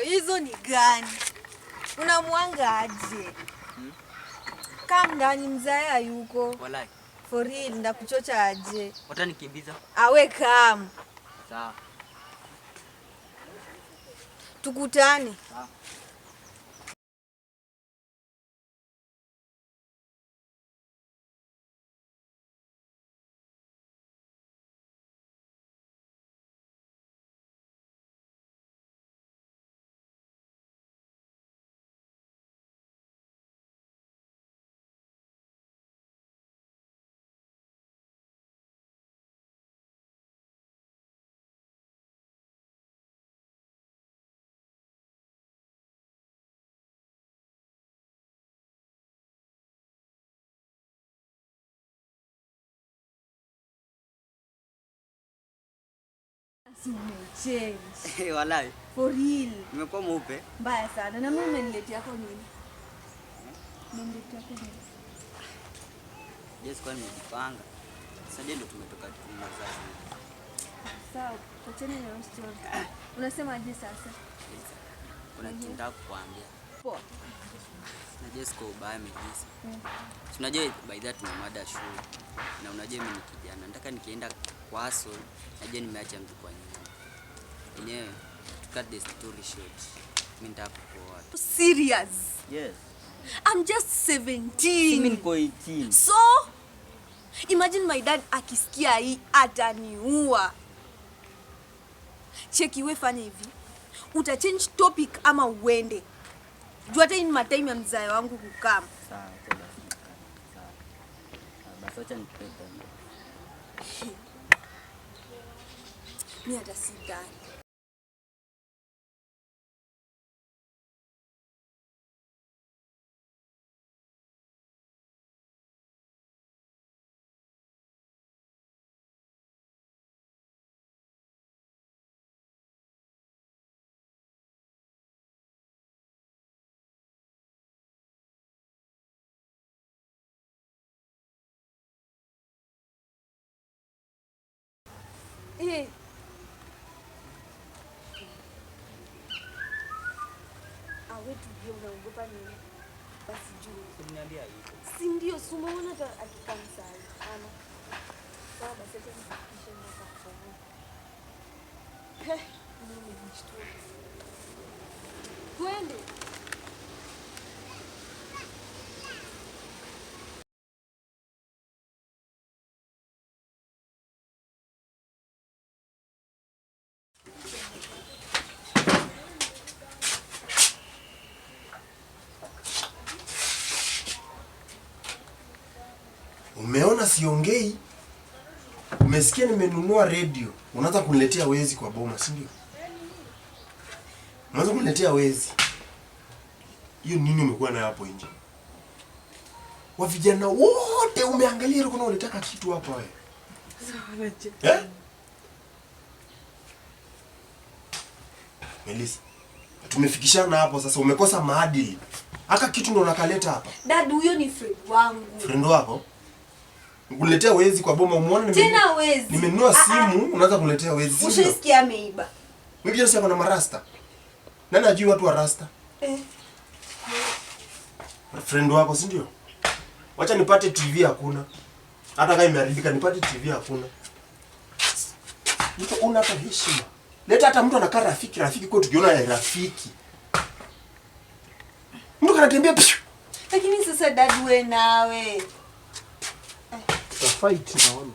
hizo ni gani? Unamwanga aje? Kam ndani mzaya yuko. Walai. For real ndakuchocha aje. Watanikimbiza. Awe kam. Sawa. Tukutane. Sawa. Change. Walai. For real. Nimekuwa mweupe. Mbaya sana. Na mimi umeniletea kwa nini? Umeniletea kwa nini? Yes, kwa nimejipanga. Sasa ndio tumetoka tunaza. Sawa, tuachane na story. Unasema aje sasa? Kuna kitu nataka kukuambia. Poa. Na Jesco ubaya mjisi. Tunajua by that tuna mada shule. Na unajua mimi ni kijana. Nataka nikienda kwa hustle, najua nimeacha mtu kwa nyuma. Yenyewe, to cut the story short. Mimi nataka kuoa. Serious? Yes. I'm just 17. Mimi niko 18. So, imagine my dad akisikia hii ataniua. Cheki wewe fanya hivi. Uta change topic ama uende. Jua hata in matime ya mzae wangu kukam. Sawa, tena. Sawa. Basi acha nipete. Mimi hata sidhani. Awe tu unaogopa nini? Basi juu. Uniambia hiyo. Si ndio sumaona hata akikamsai. Ama. Sawa basi acha nifikishe mwaka kwa. Mimi nimeshtuka. Twende. Umeona siongei? Umesikia nimenunua radio. Unaanza kuniletea wezi kwa boma, si ndio? Unaanza kuniletea wezi. Hiyo nini umekuwa nayo hapo nje? Wa vijana wote umeangalia ile kuna unataka kitu hapa wewe. Sawa aje. Melissa. Tumefikishana hapo sasa, umekosa maadili. Haka kitu ndo unakaleta hapa. Dad, huyo ni friend wangu. Friend wako? Nikuletea wezi kwa boma, umeona tena wezi. Nimenunua simu, unaanza kuniletea wezi. Ushisikia ameiba. Mimi pia sasa na marasta. Nani ajui watu wa rasta? Friend wako, si ndio? Wacha nipate TV hakuna. Hata kama imeharibika nipate TV hakuna. Mtu una hata heshima. Leta hata mtu anakaa rafiki kwa tukiona ya rafiki. Mtu kanatembea pshu. Lakini sasa dad wewe nawe. Fight naona.